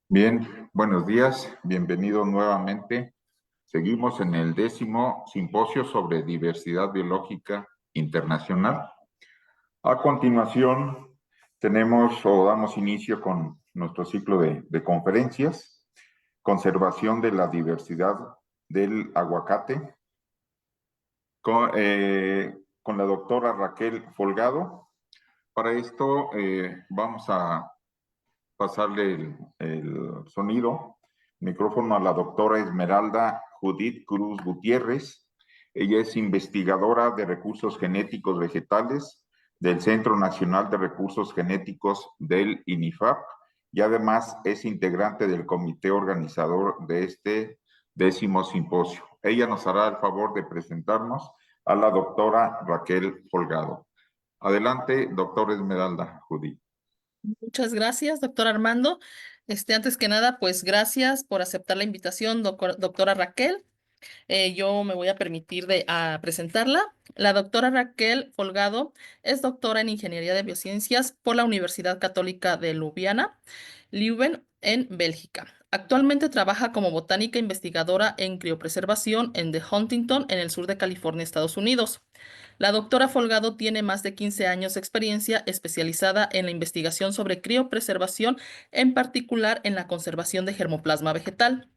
Bien, buenos días, bienvenido nuevamente. Seguimos en el 10º simposio sobre diversidad biológica internacional. A continuación, tenemos o damos inicio con nuestro ciclo de conferencias, conservación de la diversidad del aguacate, con la doctora Raquel Folgado. Para esto vamos a pasarle el sonido, micrófono a la doctora Esmeralda Judith Cruz Gutiérrez. Ella es investigadora de recursos genéticos vegetales del Centro Nacional de Recursos Genéticos del INIFAP y además es integrante del comité organizador de este 10º simposio. Ella nos hará el favor de presentarnos a la doctora Raquel Folgado. Adelante, doctora Esmeralda Judith. Muchas gracias, doctor Armando. Antes que nada, pues gracias por aceptar la invitación, doctora Raquel. Yo me voy a permitir de presentarla. La doctora Raquel Folgado es doctora en Ingeniería de Biociencias por la Universidad Católica de Ljubljana, Leuven, en Bélgica. Actualmente trabaja como botánica investigadora en criopreservación en The Huntington, en el sur de California, Estados Unidos. La doctora Folgado tiene más de 15 años de experiencia especializada en la investigación sobre criopreservación, en particular en la conservación de germoplasma vegetal.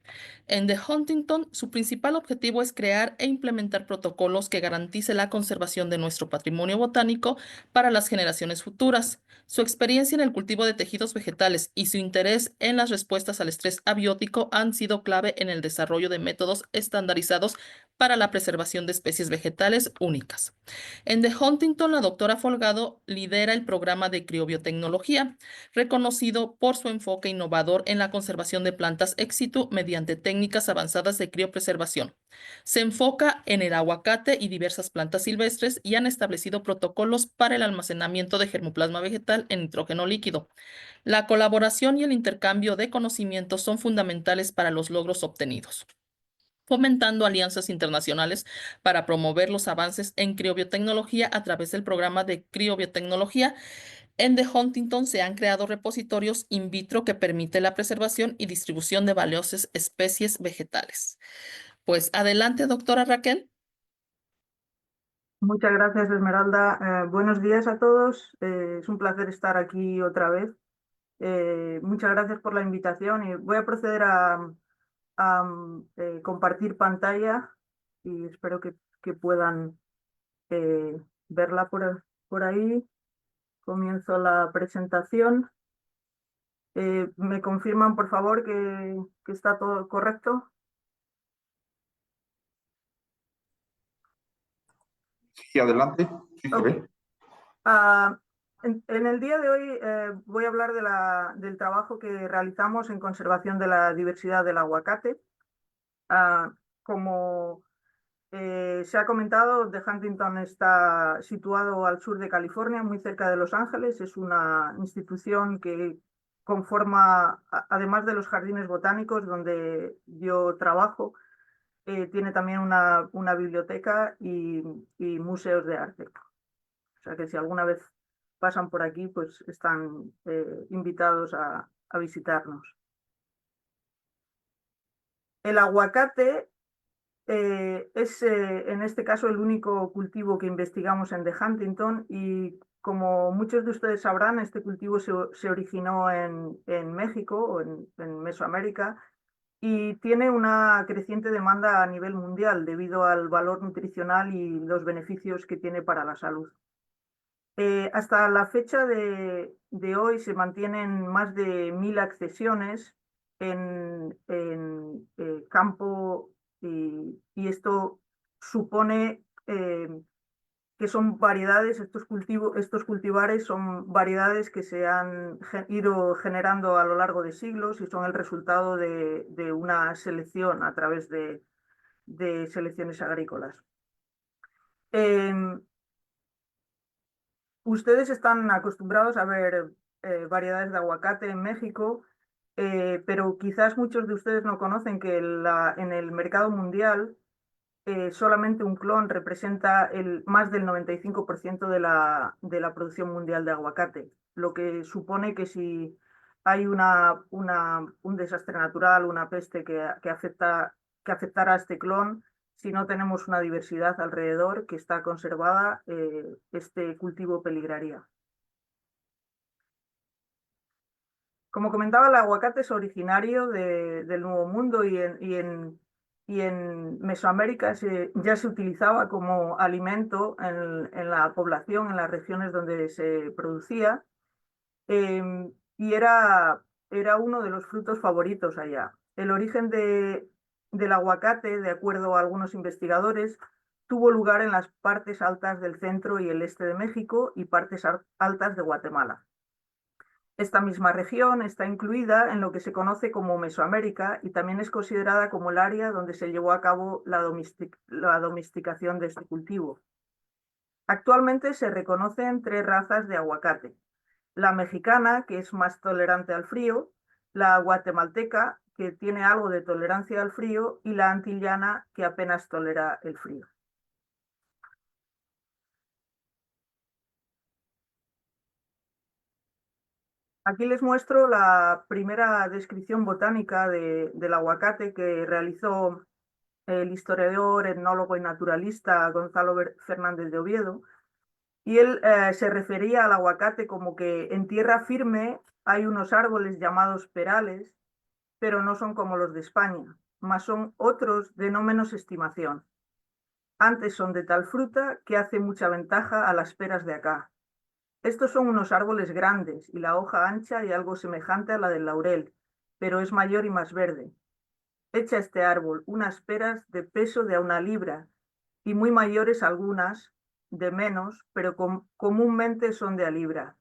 En The Huntington, su principal objetivo es crear e implementar protocolos que garantice la conservación de nuestro patrimonio botánico para las generaciones futuras. Su experiencia en el cultivo de tejidos vegetales y su interés en las respuestas al estrés abiótico han sido clave en el desarrollo de métodos estandarizados para la preservación de especies vegetales únicas. En The Huntington, la doctora Folgado lidera el programa de criobiotecnología, reconocido por su enfoque innovador en la conservación de plantas ex situ mediante técnicas avanzadas de criopreservación. Se enfoca en el aguacate y diversas plantas silvestres y han establecido protocolos para el almacenamiento de germoplasma vegetal en nitrógeno líquido. La colaboración y el intercambio de conocimientos son fundamentales para los logros obtenidos, fomentando alianzas internacionales para promover los avances en criobiotecnología a través del programa de criobiotecnología. En The Huntington se han creado repositorios in vitro que permiten la preservación y distribución de valiosas especies vegetales. Pues adelante, doctora Raquel. Muchas gracias, Esmeralda. Buenos días a todos. Es un placer estar aquí otra vez. Muchas gracias por la invitación y voy a proceder a compartir pantalla y espero que puedan verla por ahí. Comienzo la presentación. ¿Me confirman, por favor, que está todo correcto? Sí, adelante. Sí, se Ok. ve. En el día de hoy voy a hablar del trabajo que realizamos en conservación de la diversidad del aguacate. Como se ha comentado, The Huntington está situado al sur de California, muy cerca de Los Ángeles. Es una institución que conforma, además de los jardines botánicos donde yo trabajo, tiene también una biblioteca y museos de arte. O sea que si alguna vez pasan por aquí, pues están invitados a visitarnos. El aguacate es en este caso el único cultivo que investigamos en The Huntington y como muchos de ustedes sabrán, este cultivo se originó en México o en Mesoamérica y tiene una creciente demanda a nivel mundial debido al valor nutricional y los beneficios que tiene para la salud. Hasta la fecha de hoy se mantienen más de 1000 accesiones en campo y esto supone que son variedades, estos cultivares son variedades que se han ido generando a lo largo de siglos y son el resultado de una selección a través de selecciones agrícolas. Ustedes están acostumbrados a ver variedades de aguacate en México, pero quizás muchos de ustedes no conocen que en el mercado mundial solamente un clon representa más del 95% de la producción mundial de aguacate, lo que supone que si hay un desastre natural, una peste que afectara a este clon, si no tenemos una diversidad alrededor que está conservada, este cultivo peligraría. Como comentaba, el aguacate es originario del Nuevo Mundo y en Mesoamérica ya se utilizaba como alimento en la población, en las regiones donde se producía, y era uno de los frutos favoritos allá. El origen del aguacate, de acuerdo a algunos investigadores, tuvo lugar en las partes altas del centro y el este de México y partes altas de Guatemala. Esta misma región está incluida en lo que se conoce como Mesoamérica y también es considerada como el área donde se llevó a cabo la domesticación de este cultivo. Actualmente se reconocen 3 razas de aguacate: la mexicana, que es más tolerante al frío; la guatemalteca, que tiene algo de tolerancia al frío; y la antillana, que apenas tolera el frío. Aquí les muestro la primera descripción botánica del aguacate que realizó el historiador, etnólogo y naturalista Gonzalo Fernández de Oviedo. Y él se refería al aguacate como que en tierra firme hay unos árboles llamados perales, pero no son como los de España, mas son otros de no menos estimación. Antes son de tal fruta que hace mucha ventaja a las peras de acá. Estos son unos árboles grandes y la hoja ancha y algo semejante a la del laurel, pero es mayor y más verde. Echa este árbol unas peras de peso de a 1 libra, y muy mayores algunas, de menos, pero comúnmente son de a libra.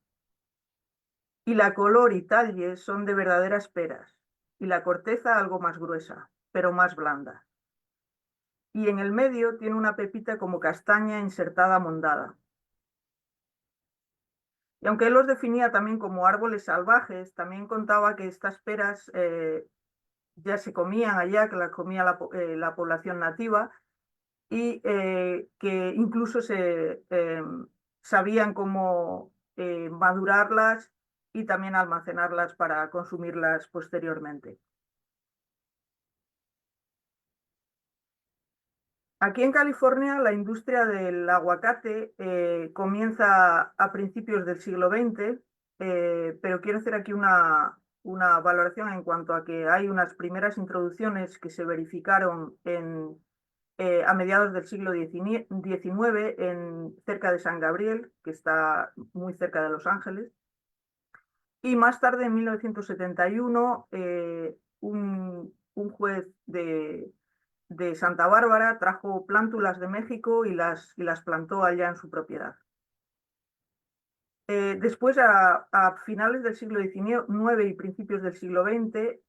Y la color y talle son de verdaderas peras, y la corteza algo más gruesa, pero más blanda. Y en el medio tiene una pepita como castaña insertada mondada. Y aunque él los definía también como árboles salvajes, también contaba que estas peras ya se comían allá, que las comía la población nativa, y que incluso sabían cómo madurarlas y también almacenarlas para consumirlas posteriormente. Aquí en California la industria del aguacate comienza a principios del siglo XX, pero quiero hacer aquí una valoración en cuanto a que hay unas primeras introducciones que se verificaron a mediados del siglo XIX cerca de San Gabriel, que está muy cerca de Los Ángeles. Y más tarde, en 1971, un juez de Santa Bárbara trajo plántulas de México y las plantó allá en su propiedad. Después, a finales del siglo XIX y principios del siglo XX,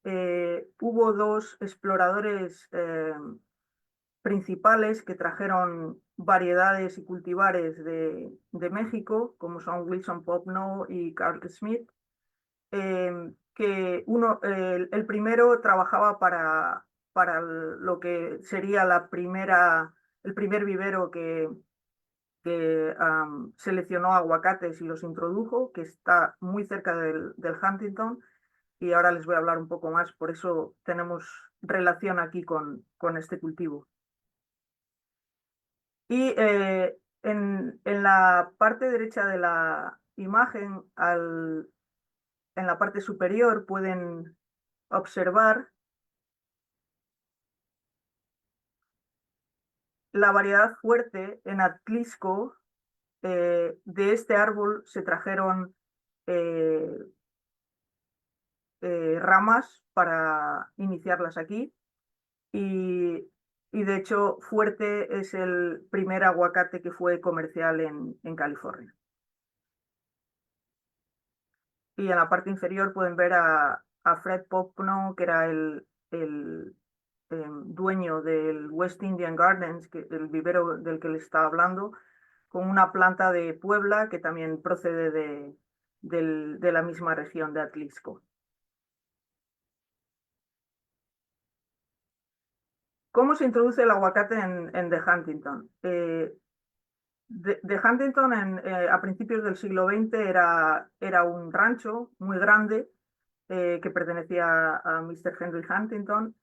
hubo 2 exploradores principales que trajeron variedades y cultivares de México, como son Wilson Popnoe y Carl Smith, que el primero trabajaba para lo que sería el primer vivero que seleccionó aguacates y los introdujo, que está muy cerca del Huntington, y ahora les voy a hablar un poco más, por eso tenemos relación aquí con este cultivo. Y en la parte derecha de la imagen, en la parte superior, pueden observar la variedad fuerte en Atlisco. De este árbol se trajeron ramas para iniciarlas aquí, y de hecho Fuerte es el primer aguacate que fue comercial en California. Y en la parte inferior pueden ver a Fred Popnoe, que era el dueño del West Indian Gardens, el vivero del que les estaba hablando, con una planta de Puebla que también procede de la misma región de Atlisco. ¿Cómo se introduce el aguacate en The Huntington? The Huntington a principios del siglo XX era un rancho muy grande, que pertenecía a Mr. Henry Huntington,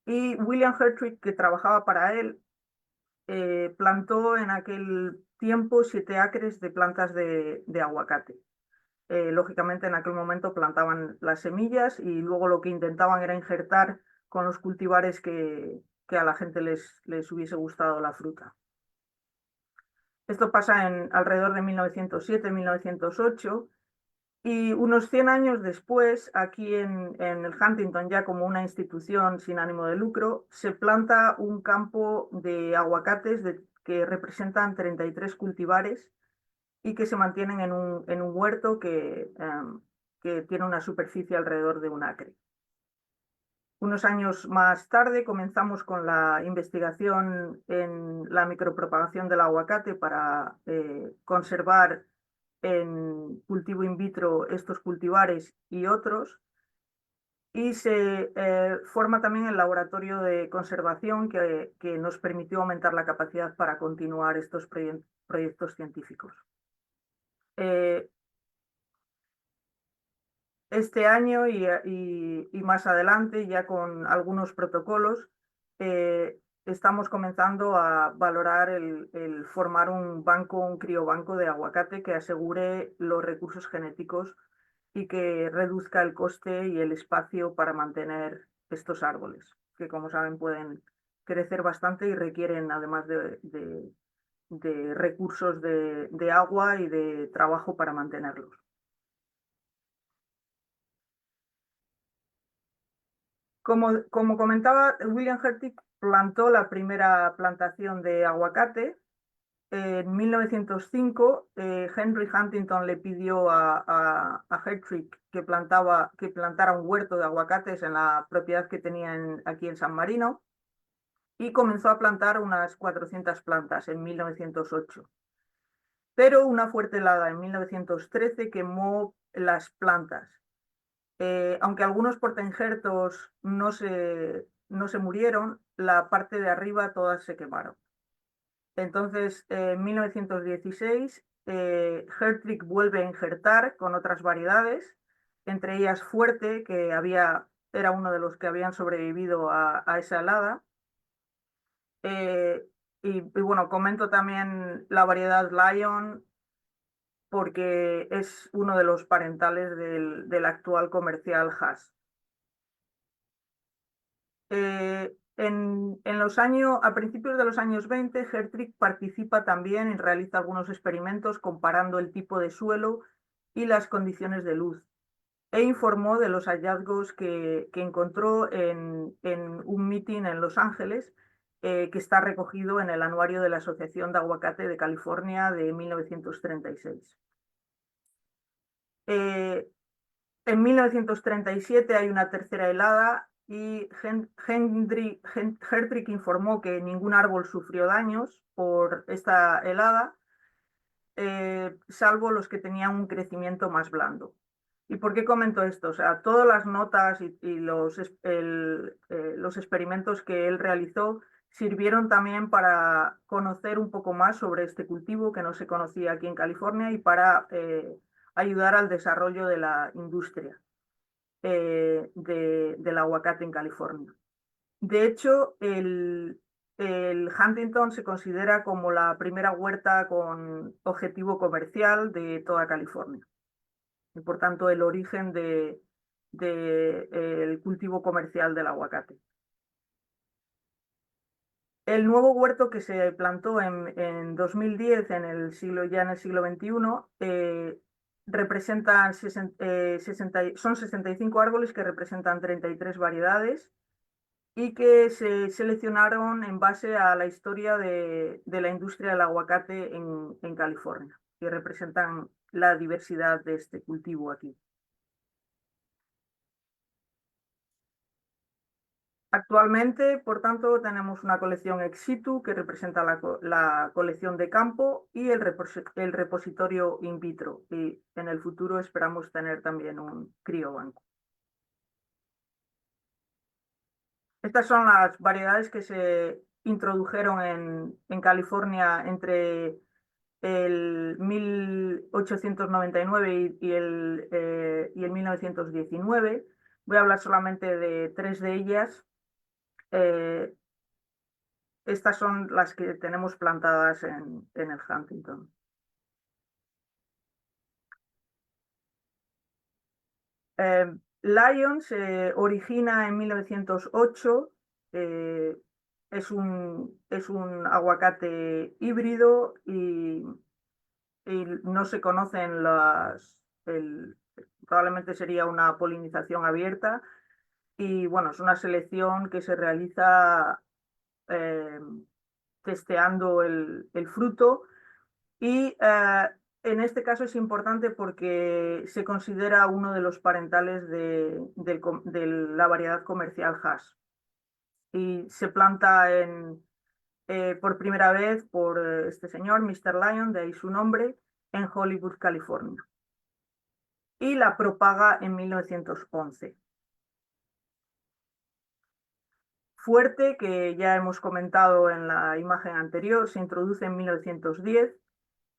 y William Hertwig, que trabajaba para él, plantó en aquel tiempo 7 acres de plantas de aguacate. Lógicamente en aquel momento plantaban las semillas y luego lo que intentaban era injertar con los cultivares que a la gente les hubiese gustado la fruta. Esto pasa alrededor de 1907-1908 y unos 100 años después, aquí en el Huntington, ya como una institución sin ánimo de lucro, se planta un campo de aguacates que representan 33 cultivares y que se mantienen en un huerto que tiene una superficie alrededor de 1 acre. Unos años más tarde comenzamos con la investigación en la micropropagación del aguacate para conservar en cultivo in vitro estos cultivares y otros. Y se forma también el laboratorio de conservación que nos permitió aumentar la capacidad para continuar estos proyectos científicos. Este año y más adelante, ya con algunos protocolos, estamos comenzando a valorar el formar un criobanco de aguacate que asegure los recursos genéticos y que reduzca el coste y el espacio para mantener estos árboles, que como saben pueden crecer bastante y requieren, además de recursos de agua y de trabajo para mantenerlos. Como comentaba, William Hertwig plantó la primera plantación de aguacate. En 1905, Henry Huntington le pidió a Hertwig que plantara un huerto de aguacates en la propiedad que tenía aquí en San Marino y comenzó a plantar unas 400 plantas en 1908. Pero una fuerte helada en 1913 quemó las plantas. Aunque algunos portainjertos no se murieron, la parte de arriba todas se quemaron. Entonces, en 1916, Hertwig vuelve a injertar con otras variedades, entre ellas Fuerte, que era uno de los que habían sobrevivido a esa helada. Y bueno, comento también la variedad Lion, porque es uno de los parentales del actual comercial Hass. A principios de los años 20, Hertwig participa también y realiza algunos experimentos comparando el tipo de suelo y las condiciones de luz, e informó de los hallazgos que encontró en un meeting en Los Ángeles, que está recogido en el anuario de la Asociación de Aguacate de California de 1936. En 1937 hay una tercera helada y Hertwig informó que ningún árbol sufrió daños por esta helada, salvo los que tenían un crecimiento más blando. ¿Y por qué comento esto? O sea, todas las notas y los experimentos que él realizó sirvieron también para conocer un poco más sobre este cultivo que no se conocía aquí en California y para ayudar al desarrollo de la industria del aguacate en California. De hecho, el Huntington se considera como la primera huerta con objetivo comercial de toda California. Y por tanto, el origen del cultivo comercial del aguacate. El nuevo huerto que se plantó en 2010, ya en el siglo XXI, son 65 árboles que representan 33 variedades y que se seleccionaron en base a la historia de la industria del aguacate en California, que representan la diversidad de este cultivo aquí. Actualmente, por tanto, tenemos una colección ex situ que representa la colección de campo y el repositorio in vitro. Y en el futuro esperamos tener también un criobanco. Estas son las variedades que se introdujeron en California entre el 1899 y el 1919. Voy a hablar solamente de 3 de ellas. Estas son las que tenemos plantadas en el Huntington. Lion se origina en 1908. Es un aguacate híbrido y no se conocen probablemente sería una polinización abierta. Y bueno, es una selección que se realiza testeando el fruto y en este caso es importante porque se considera uno de los parentales de la variedad comercial Hass y se planta por primera vez por este señor, Mr. Lyon, de ahí su nombre, en Hollywood, California, y la propaga en 1911. Fuerte, que ya hemos comentado en la imagen anterior, se introduce en 1910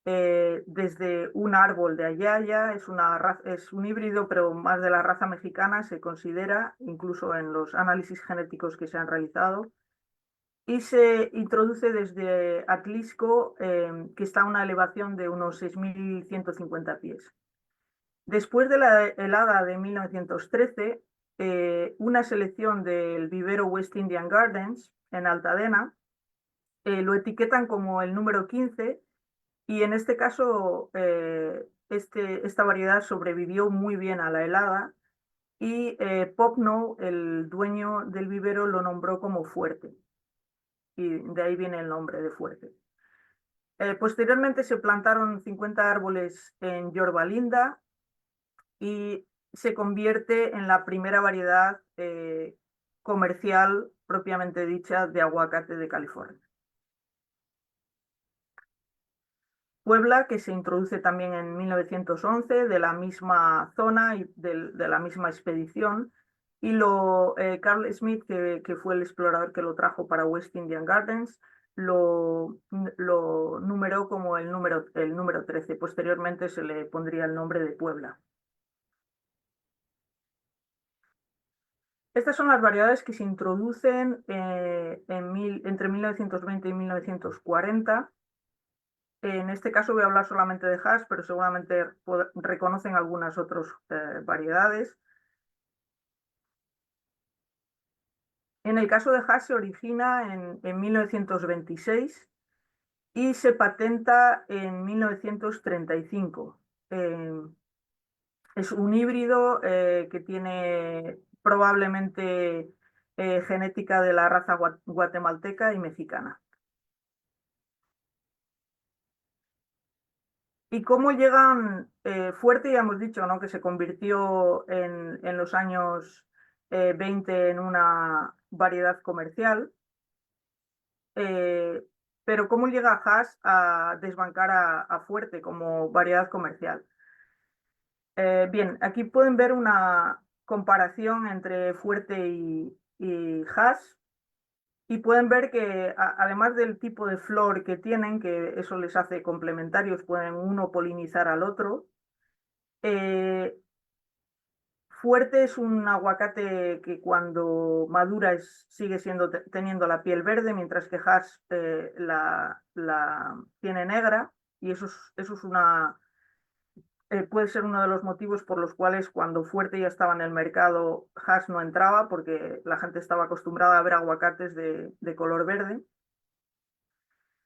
desde un árbol de Ayaya. Es un híbrido, pero más de la raza mexicana, se considera, incluso en los análisis genéticos que se han realizado. Y se introduce desde Atlisco, que está a una elevación de unos 6.150 pies. Después de la helada de 1913, una selección del vivero West Indian Gardens en Altadena lo etiquetan como el número 15 y en este caso esta variedad sobrevivió muy bien a la helada y Popnow, el dueño del vivero, lo nombró como Fuerte y de ahí viene el nombre de Fuerte. Posteriormente se plantaron 50 árboles en Yorba Linda y se convierte en la primera variedad comercial propiamente dicha de aguacate de California. Puebla, que se introduce también en 1911 de la misma zona y de la misma expedición, y Carl Smith, que fue el explorador que lo trajo para West Indian Gardens, lo numeró como el número 13. Posteriormente se le pondría el nombre de Puebla. Estas son las variedades que se introducen entre 1920 y 1940. En este caso voy a hablar solamente de Hass, pero seguramente reconocen algunas otras variedades. En el caso de Hass se origina en 1926 y se patenta en 1935. Es un híbrido que tiene probablemente genética de la raza guatemalteca y mexicana. ¿Y cómo llegan? Fuerte, ya hemos dicho, ¿no?, que se convirtió en los años 20 en una variedad comercial. Pero ¿cómo llega Hass a desbancar a Fuerte como variedad comercial? Bien, aquí pueden ver una comparación entre Fuerte y Hass. Y pueden ver que además del tipo de flor que tienen, que eso les hace complementarios, pueden uno polinizar al otro. Fuerte es un aguacate que cuando madura sigue teniendo la piel verde, mientras que Hass la tiene negra, y eso es puede ser uno de los motivos por los cuales cuando Fuerte ya estaba en el mercado, Hass no entraba, porque la gente estaba acostumbrada a ver aguacates de color verde.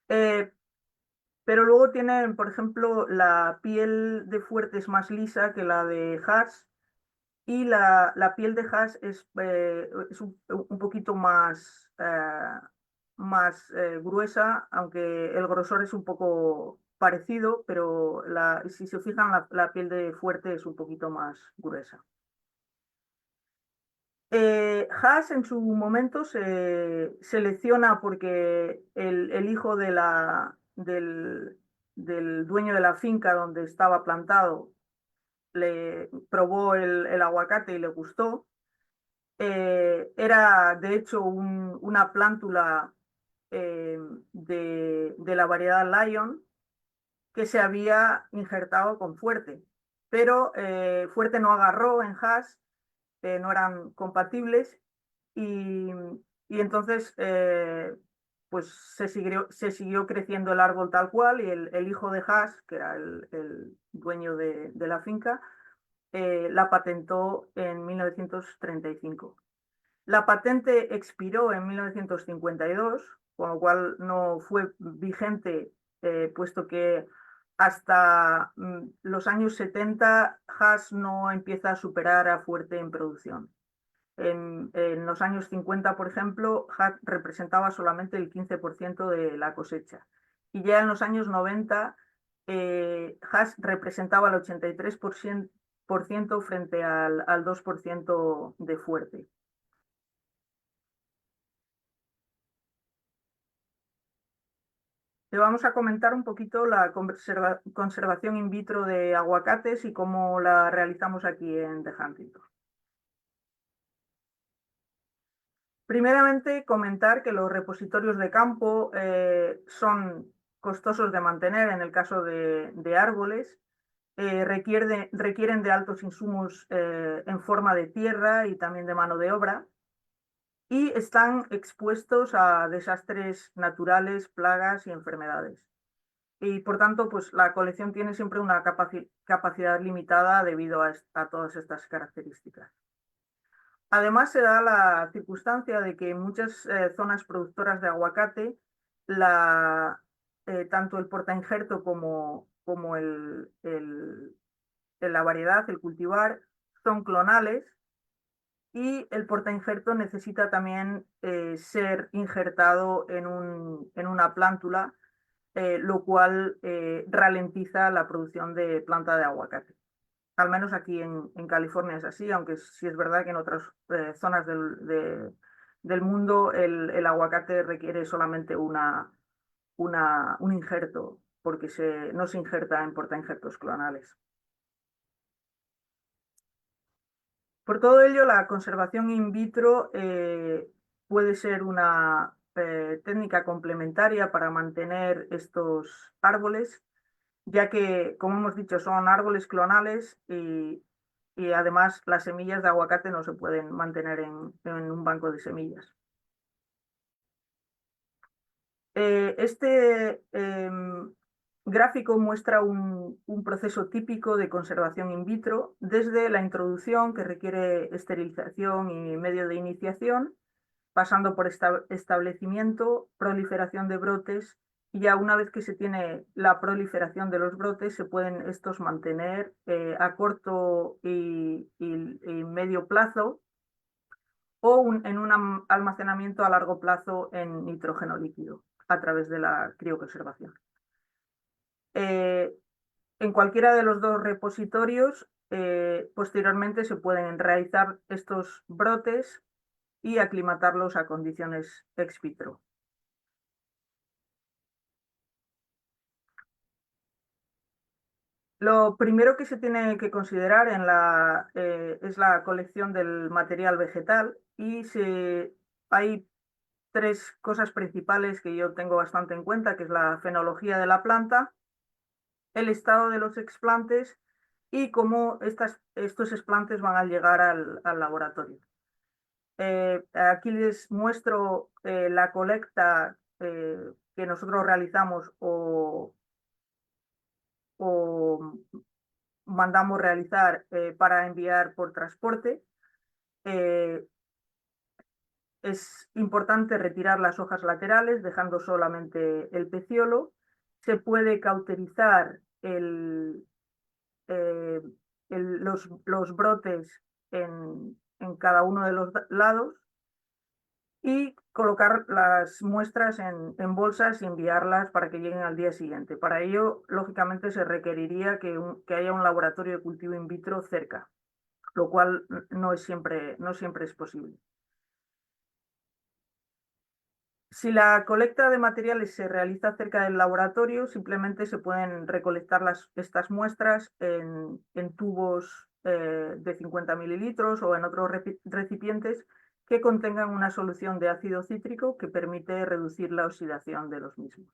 Pero luego tienen, por ejemplo, la piel de Fuerte es más lisa que la de Hass, y la piel de Hass es un poquito más gruesa, aunque el grosor es un poco parecido, pero si se fijan, la piel de Fuerte es un poquito más gruesa. Hass en su momento se selecciona porque el hijo del dueño de la finca donde estaba plantado le probó el aguacate y le gustó. Era de hecho una plántula de la variedad Lion, que se había injertado con Fuerte, pero Fuerte no agarró en Hass, no eran compatibles y entonces pues se siguió creciendo el árbol tal cual y el hijo de Hass, que era el dueño de la finca, la patentó en 1935. La patente expiró en 1952, con lo cual no fue vigente, puesto que hasta los años 70 Hass no empieza a superar a Fuerte en producción. En los años 50, por ejemplo, Hass representaba solamente el 15% de la cosecha. Y ya en los años 90, Hass representaba el 83% frente al 2% de Fuerte. Te vamos a comentar un poquito la conservación in vitro de aguacates y cómo la realizamos aquí en The Huntington. Primeramente, comentar que los repositorios de campo son costosos de mantener en el caso de árboles, requieren de altos insumos en forma de tierra y también de mano de obra, y están expuestos a desastres naturales, plagas y enfermedades. Y por tanto, pues la colección tiene siempre una capacidad limitada debido a todas estas características. Además, se da la circunstancia de que en muchas zonas productoras de aguacate, tanto el portainjerto como la variedad, el cultivar, son clonales y el portainjerto necesita también ser injertado en una plántula, lo cual ralentiza la producción de planta de aguacate. Al menos aquí en California es así, aunque sí es verdad que en otras zonas del mundo el aguacate requiere solamente un injerto, porque no se injerta en portainjertos clonales. Por todo ello, la conservación in vitro puede ser una técnica complementaria para mantener estos árboles, ya que, como hemos dicho, son árboles clonales y además las semillas de aguacate no se pueden mantener en un banco de semillas. Este gráfico muestra un proceso típico de conservación in vitro, desde la introducción, que requiere esterilización y medio de iniciación, pasando por establecimiento, proliferación de brotes, y ya una vez que se tiene la proliferación de los brotes, se pueden estos mantener a corto y medio plazo o en un almacenamiento a largo plazo en nitrógeno líquido a través de la crioconservación. En cualquiera de los dos repositorios, posteriormente se pueden realizar estos brotes y aclimatarlos a condiciones ex vitro. Lo primero que se tiene que considerar es la colección del material vegetal, y hay tres cosas principales que yo tengo bastante en cuenta, que es la fenología de la planta, el estado de los explantes y cómo estos explantes van a llegar al laboratorio. Aquí les muestro la colecta que nosotros realizamos o mandamos realizar para enviar por transporte. Es importante retirar las hojas laterales, dejando solamente el peciolo. Se puede cauterizar los brotes en cada uno de los lados y colocar las muestras en bolsas y enviarlas para que lleguen al día siguiente. Para ello, lógicamente, se requeriría que haya un laboratorio de cultivo in vitro cerca, lo cual no siempre es posible. Si la colecta de materiales se realiza cerca del laboratorio, simplemente se pueden recolectar estas muestras en tubos de 50 mililitros o en otros recipientes que contengan una solución de ácido cítrico que permite reducir la oxidación de los mismos.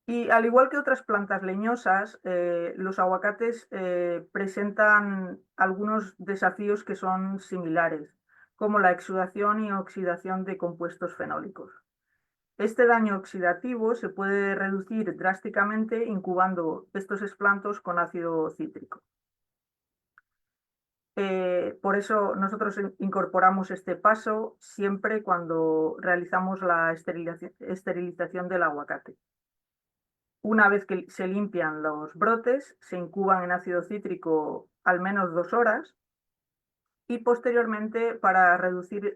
Y al igual que otras plantas leñosas, los aguacates presentan algunos desafíos que son similares, como la exudación y oxidación de compuestos fenólicos. Este daño oxidativo se puede reducir drásticamente incubando estos esplantos con ácido cítrico. Por eso nosotros incorporamos este paso siempre cuando realizamos la esterilización del aguacate. Una vez que se limpian los brotes, se incuban en ácido cítrico al menos 2 horas y posteriormente, para reducir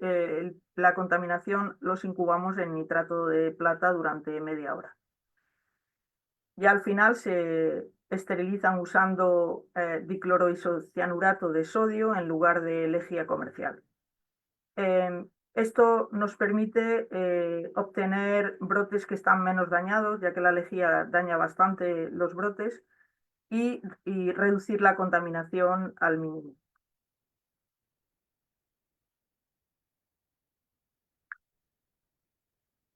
la contaminación, los incubamos en nitrato de plata durante media hora. Y al final se esterilizan usando dicloroisocianurato de sodio en lugar de lejía comercial. Esto nos permite obtener brotes que están menos dañados, ya que la lejía daña bastante los brotes, y reducir la contaminación al mínimo.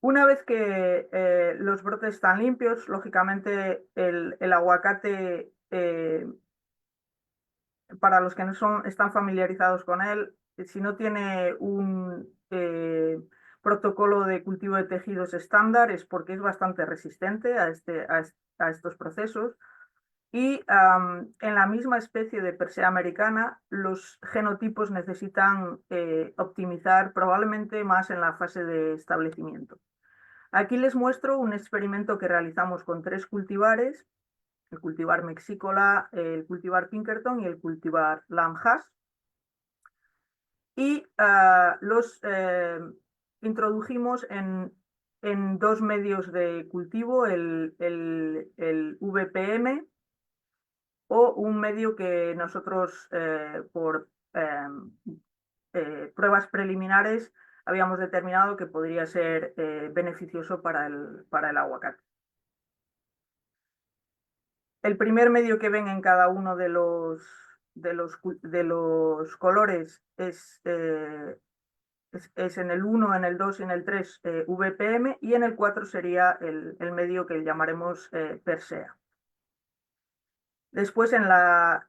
Una vez que los brotes están limpios, lógicamente el aguacate, para los que no están familiarizados con él, si no tiene un protocolo de cultivo de tejidos estándar, es porque es bastante resistente a estos procesos. Y en la misma especie de Persea americana, los genotipos necesitan optimizar probablemente más en la fase de establecimiento. Aquí les muestro un experimento que realizamos con 3 cultivares, el cultivar Mexicola, el cultivar Pinkerton y el cultivar Lamb-Haas. Y los introdujimos en 2 medios de cultivo, el VPM, o un medio que nosotros por pruebas preliminares habíamos determinado que podría ser beneficioso para el aguacate. El primer medio que ven en cada uno de los colores es en el 1, en el 2 y en el 3 VPM, y en el 4 sería el medio que llamaremos Persea. Después, en la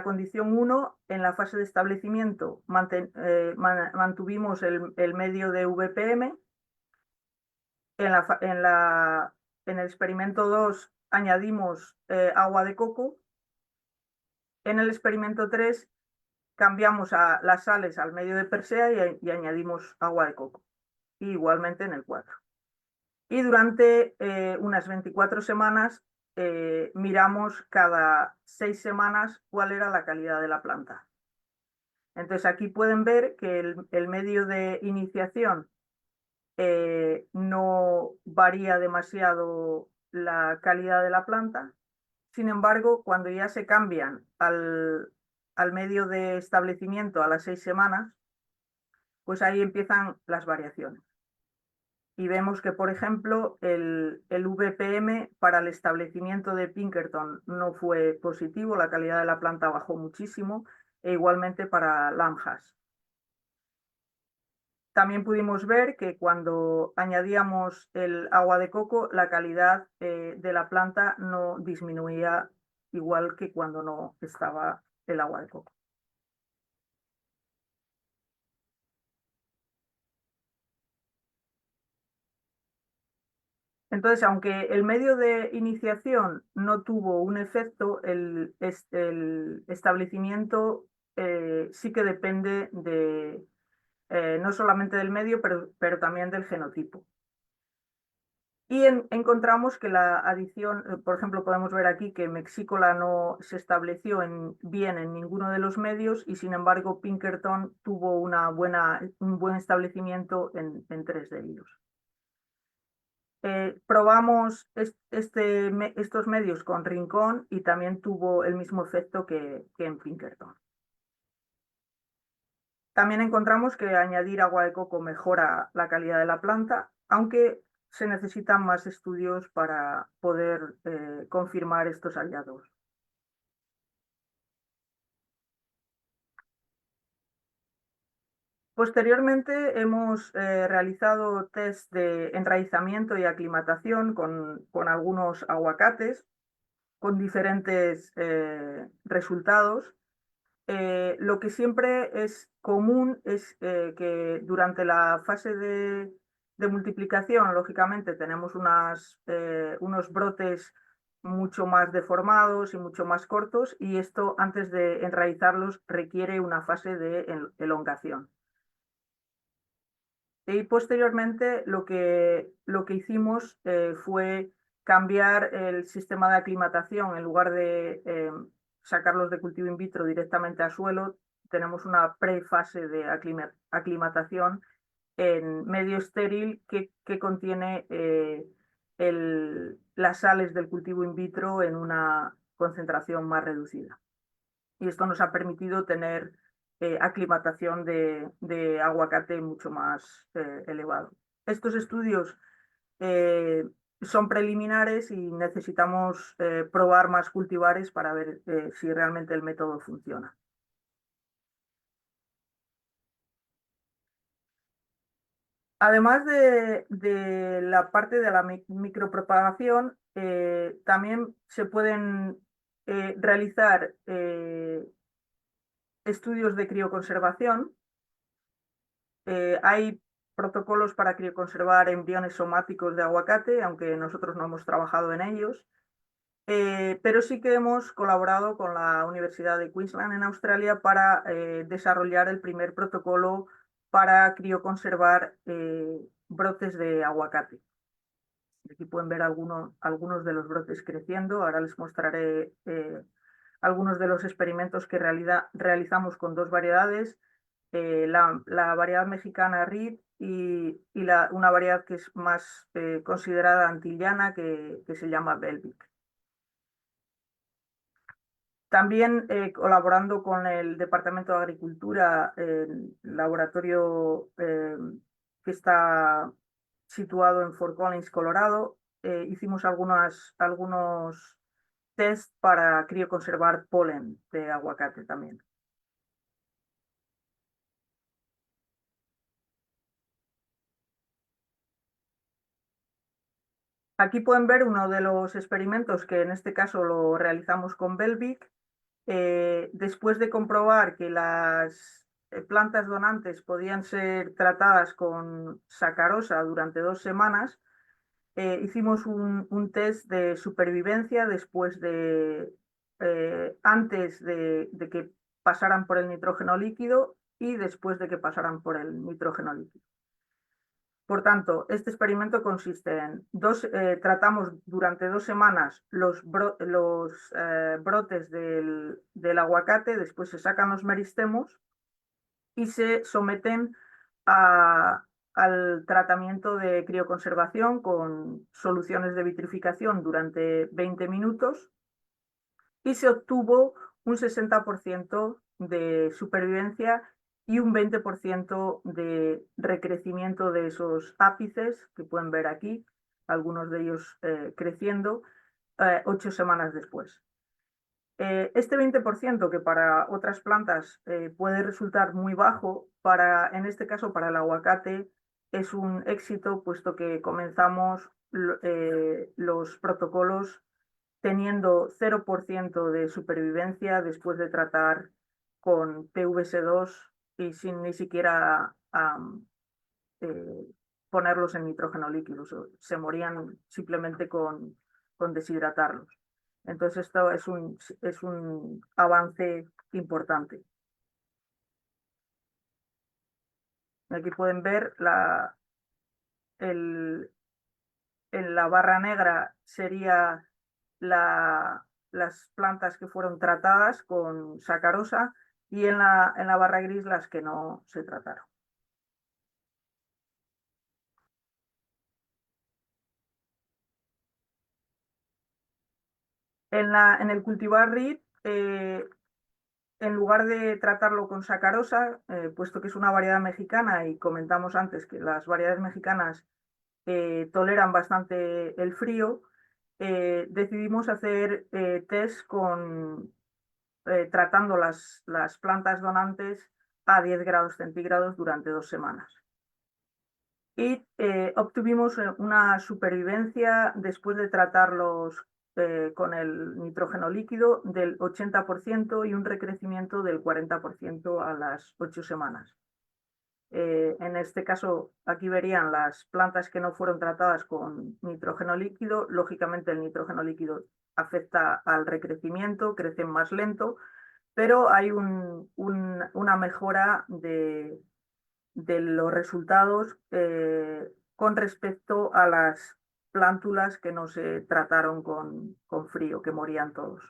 condición 1, en la fase de establecimiento, mantuvimos el medio de VPM. En el experimento 2 añadimos agua de coco. En el experimento 3 cambiamos las sales al medio de Persea y añadimos agua de coco. Y igualmente en el 4. Y durante unas 24 semanas miramos cada 6 semanas cuál era la calidad de la planta. Entonces aquí pueden ver que el medio de iniciación no varía demasiado la calidad de la planta. Sin embargo, cuando ya se cambian al medio de establecimiento a las 6 semanas, pues ahí empiezan las variaciones. Y vemos que, por ejemplo, el VPM para el establecimiento de Pinkerton no fue positivo, la calidad de la planta bajó muchísimo, e igualmente para Lamb-Haas. También pudimos ver que cuando añadíamos el agua de coco, la calidad de la planta no disminuía igual que cuando no estaba el agua de coco. Entonces, aunque el medio de iniciación no tuvo un efecto, el establecimiento sí que depende no solamente del medio, pero también del genotipo. Y encontramos que la adición, por ejemplo, podemos ver aquí que Mexicola no se estableció bien en ninguno de los medios, y sin embargo Pinkerton tuvo un buen establecimiento en 3 de ellos. Probamos estos medios con Rincón y también tuvo el mismo efecto que en Pinkerton. También encontramos que añadir agua de coco mejora la calidad de la planta, aunque se necesitan más estudios para poder confirmar estos hallazgos. Posteriormente hemos realizado test de enraizamiento y aclimatación con algunos aguacates con diferentes resultados. Lo que siempre es común es que durante la fase de multiplicación, lógicamente, tenemos unos brotes mucho más deformados y mucho más cortos, y esto, antes de enraizarlos, requiere una fase de elongación. Y posteriormente lo que hicimos fue cambiar el sistema de aclimatación. En lugar de sacarlos de cultivo in vitro directamente a suelo, tenemos una prefase de aclimatación en medio estéril que contiene las sales del cultivo in vitro en una concentración más reducida. Y esto nos ha permitido tener aclimatación de aguacate mucho más elevado. Estos estudios son preliminares y necesitamos probar más cultivares para ver si realmente el método funciona. Además de la parte de la micropropagación, también se pueden realizar estudios de crioconservación. Hay protocolos para crioconservar embriones somáticos de aguacate, aunque nosotros no hemos trabajado en ellos. Pero sí que hemos colaborado con la Universidad de Queensland en Australia para desarrollar el primer protocolo para crioconservar brotes de aguacate. Aquí pueden ver algunos de los brotes creciendo. Ahora les mostraré algunos de los experimentos que realizamos con dos variedades, la variedad mexicana Reed y una variedad que es más considerada antillana, que se llama Belvic. También colaborando con el Departamento de Agricultura, el laboratorio que está situado en Fort Collins, Colorado, hicimos algunos test para crioconservar polen de aguacate también. Aquí pueden ver uno de los experimentos que en este caso lo realizamos con Belvic. Después de comprobar que las plantas donantes podían ser tratadas con sacarosa durante 2 semanas, hicimos un test de supervivencia antes de que pasaran por el nitrógeno líquido y después de que pasaran por el nitrógeno líquido. Por tanto, este experimento consiste en tratamos durante 2 semanas los brotes del aguacate, después se sacan los meristemos y se someten al tratamiento de crioconservación con soluciones de vitrificación durante 20 minutos y se obtuvo un 60% de supervivencia y un 20% de recrecimiento de esos ápices, que pueden ver aquí, algunos de ellos creciendo, 8 semanas después. Este 20%, que para otras plantas puede resultar muy bajo, en este caso para el aguacate es un éxito, puesto que comenzamos los protocolos teniendo 0% de supervivencia después de tratar con PVC2 y sin ni siquiera ponerlos en nitrógeno líquido. Se morían simplemente con deshidratarlos. Entonces esto es un avance importante. Aquí pueden ver en la barra negra sería las plantas que fueron tratadas con sacarosa y en la barra gris las que no se trataron. En el cultivar Reed, en lugar de tratarlo con sacarosa, puesto que es una variedad mexicana y comentamos antes que las variedades mexicanas toleran bastante el frío, decidimos hacer test tratando las plantas donantes a 10 grados centígrados durante 2 semanas. Y obtuvimos una supervivencia después de tratarlos con el nitrógeno líquido del 80% y un recrecimiento del 40% a las 8 semanas. En este caso, aquí verían las plantas que no fueron tratadas con nitrógeno líquido. Lógicamente, el nitrógeno líquido afecta al recrecimiento, crecen más lento, pero hay una mejora de los resultados con respecto a las plántulas que no se trataron con frío, que morían todos.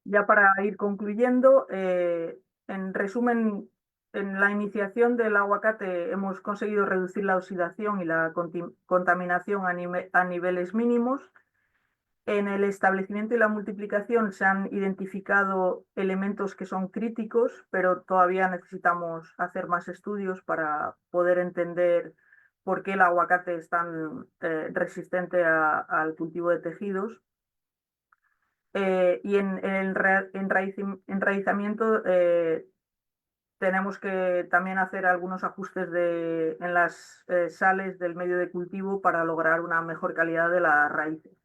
Ya para ir concluyendo, en resumen, en la iniciación del aguacate hemos conseguido reducir la oxidación y la contaminación a niveles mínimos. En el establecimiento y la multiplicación se han identificado elementos que son críticos, pero todavía necesitamos hacer más estudios para poder entender por qué el aguacate es tan resistente al cultivo de tejidos. Y en el enraizamiento tenemos que también hacer algunos ajustes en las sales del medio de cultivo para lograr una mejor calidad de las raíces.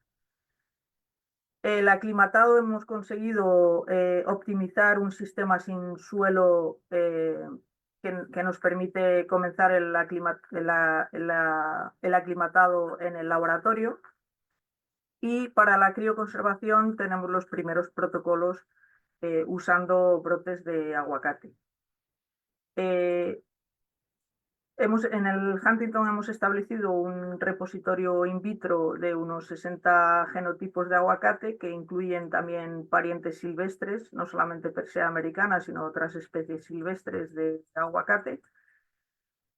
El aclimatado hemos conseguido optimizar un sistema sin suelo que nos permite comenzar el aclimatado en el laboratorio. Y para la crioconservación tenemos los primeros protocolos usando brotes de aguacate. En el Huntington hemos establecido un repositorio in vitro de unos 60 genotipos de aguacate que incluyen también parientes silvestres, no solamente Persea americana, sino otras especies silvestres de aguacate.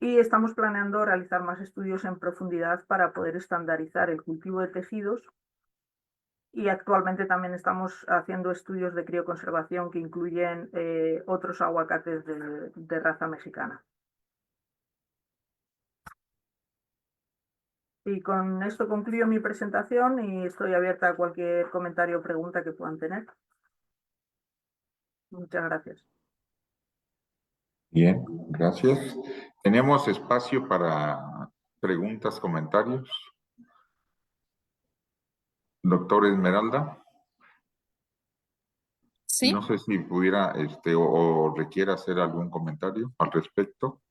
Y estamos planeando realizar más estudios en profundidad para poder estandarizar el cultivo de tejidos. Y actualmente también estamos haciendo estudios de crioconservación que incluyen otros aguacates de raza mexicana. Y con esto concluyo mi presentación y estoy abierta a cualquier comentario o pregunta que puedan tener. Muchas gracias. Bien, gracias. Tenemos espacio para preguntas, comentarios. Doctor Esmeralda, Sí, no sé si pudiera o requiera hacer algún comentario al respecto.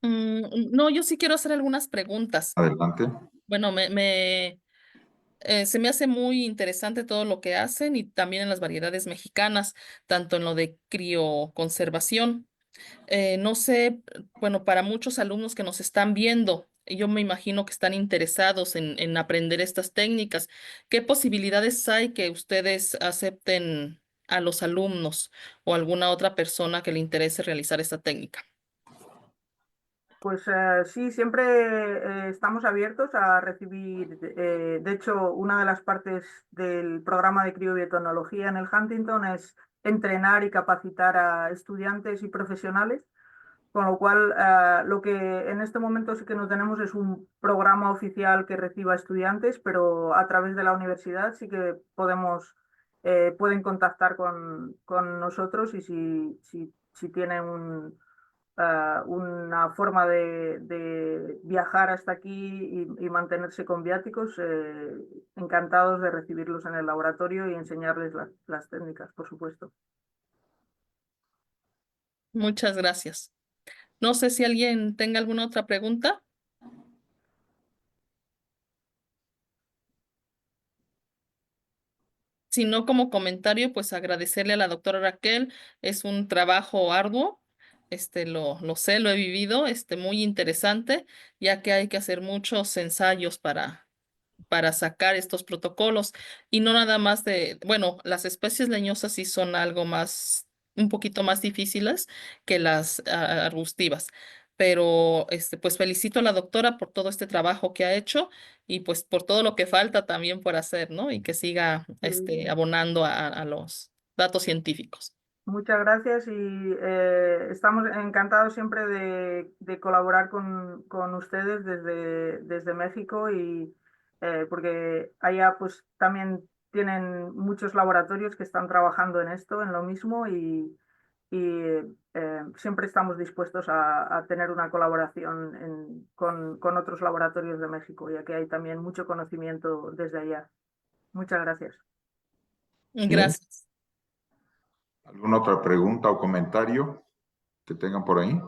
no, yo sí quiero hacer algunas preguntas. Adelante. Bueno, se me hace muy interesante todo lo que hacen y también en las variedades mexicanas, tanto en lo de crioconservación. No sé, bueno, para muchos alumnos que nos están viendo, yo me imagino que están interesados en aprender estas técnicas. ¿Qué posibilidades hay que ustedes acepten a los alumnos o alguna otra persona que le interese realizar esta técnica? Pues sí, siempre estamos abiertos a recibir. De hecho, una de las partes del programa de criobiotecnología en el Huntington es entrenar y capacitar a estudiantes y profesionales, con lo cual lo que en este momento sí que no tenemos es un programa oficial que reciba estudiantes, pero a través de la universidad sí que pueden contactar con nosotros y si tienen una forma de viajar hasta aquí y mantenerse con viáticos, encantados de recibirlos en el laboratorio y enseñarles las técnicas, por supuesto. Muchas gracias. No sé si alguien tenga alguna otra pregunta. Si no, como comentario, pues agradecerle a la doctora Raquel. Es un trabajo arduo. Lo sé, lo he vivido, muy interesante, ya que hay que hacer muchos ensayos para sacar estos protocolos y no nada más bueno, las especies leñosas sí son algo más, un poquito más difíciles que las arbustivas, pero pues felicito a la doctora por todo este trabajo que ha hecho y pues por todo lo que falta también por hacer, ¿no? Y que siga abonando a los datos científicos. Muchas gracias y estamos encantados siempre de colaborar con ustedes desde México y porque allá pues también tienen muchos laboratorios que están trabajando en esto, en lo mismo y siempre estamos dispuestos a tener una colaboración con otros laboratorios de México, ya que hay también mucho conocimiento desde allá. Muchas gracias. Bien. Gracias. ¿Alguna otra pregunta o comentario que tengan por ahí?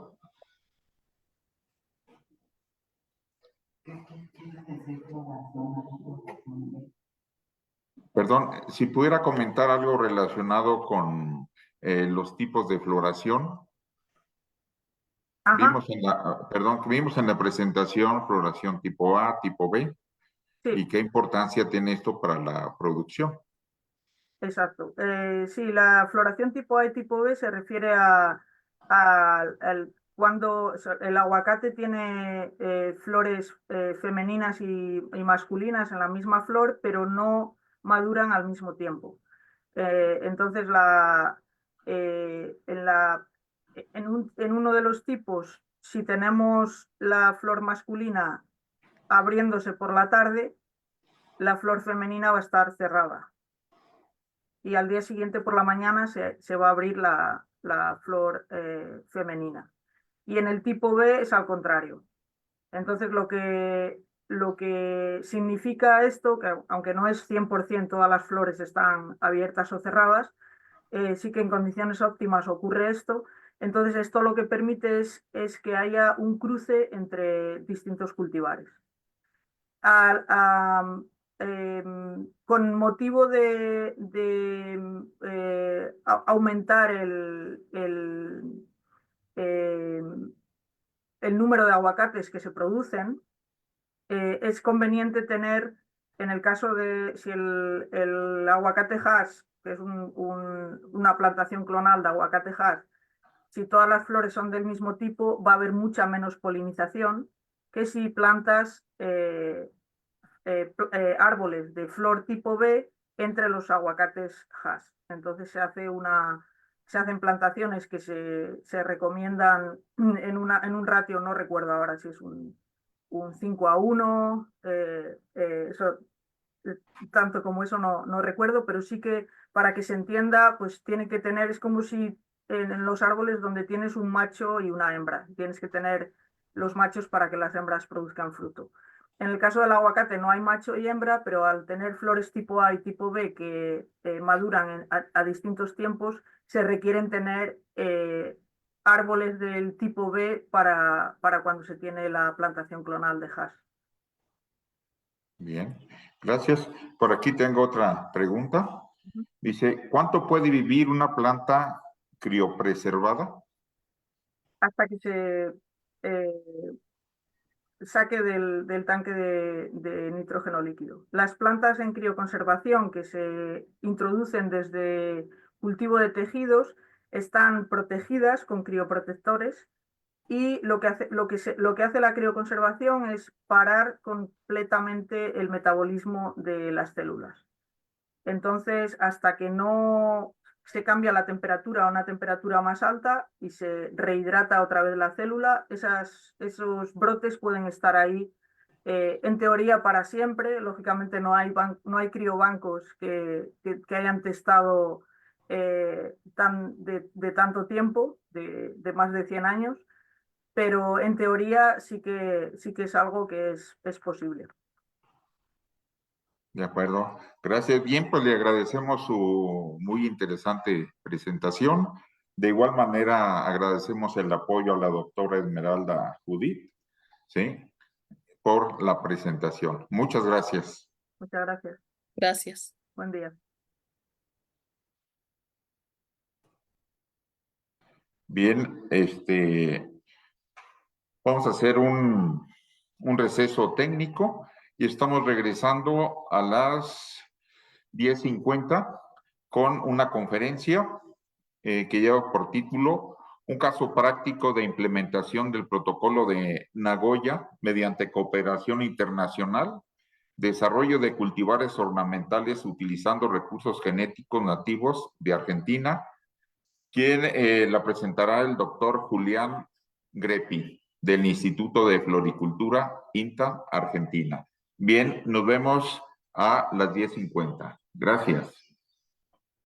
Perdón, si pudiera comentar algo relacionado con los tipos de floración. Ajá, Vimos en la presentación floración tipo A, tipo B, sí. y qué importancia tiene esto para la producción. Exacto. Sí, la floración tipo A y tipo B se refiere cuando o sea, el aguacate tiene flores femeninas y masculinas en la misma flor, pero no maduran al mismo tiempo. Entonces, en uno de los tipos, si tenemos la flor masculina abriéndose por la tarde, la flor femenina va a estar cerrada y al día siguiente por la mañana se va a abrir la flor femenina. Y en el tipo B es al contrario. Entonces lo que significa esto, que aunque no es 100% todas las flores están abiertas o cerradas, sí que en condiciones óptimas ocurre esto. Entonces esto lo que permite es que haya un cruce entre distintos cultivares. Con motivo de aumentar eh, el número de aguacates que se producen, es conveniente tener, en el caso de si el aguacate Hass, que es una plantación clonal de aguacate Hass, si todas las flores son del mismo tipo, va a haber mucha menos polinización que si plantas árboles de flor tipo B entre los aguacates Hass. Entonces se hacen plantaciones que se recomiendan en un ratio, no recuerdo ahora si es un 5:1, eso, tanto como eso no recuerdo, pero sí que para que se entienda, pues tiene que tener, es como si en los árboles donde tienes un macho y una hembra, tienes que tener los machos para que las hembras produzcan fruto. En el caso del aguacate no hay macho y hembra, pero al tener flores tipo A y tipo B que maduran a distintos tiempos, se requieren tener árboles del tipo B para cuando se tiene la plantación clonal de Hass. Bien, gracias. Por aquí tengo otra pregunta. Dice, ¿cuánto puede vivir una planta criopreservada? Hasta que se saque del tanque de nitrógeno líquido. Las plantas en crioconservación que se introducen desde cultivo de tejidos están protegidas con crioprotectores y lo que hace la crioconservación es parar completamente el metabolismo de las células. Entonces, hasta que no se cambia la temperatura a una temperatura más alta y se rehidrata otra vez la célula, esos brotes pueden estar ahí, en teoría, para siempre. Lógicamente no hay criobancos que hayan testado de tanto tiempo, de más de 100 años, pero en teoría sí que es algo que es posible. De acuerdo. Gracias. Bien, pues le agradecemos su muy interesante presentación. De igual manera, agradecemos el apoyo a la doctora Esmeralda Judith, ¿sí? Por la presentación. Muchas gracias. Muchas gracias. Gracias. Buen día. Bien, vamos a hacer un receso técnico y estamos regresando a las 10:50 con una conferencia que lleva por título un caso práctico de implementación del protocolo de Nagoya mediante cooperación internacional, desarrollo de cultivares ornamentales utilizando recursos genéticos nativos de Argentina, quien la presentará el doctor Julián Grepi, del Instituto de Floricultura, INTA, Argentina. Bien, nos vemos a las 10:50. Gracias.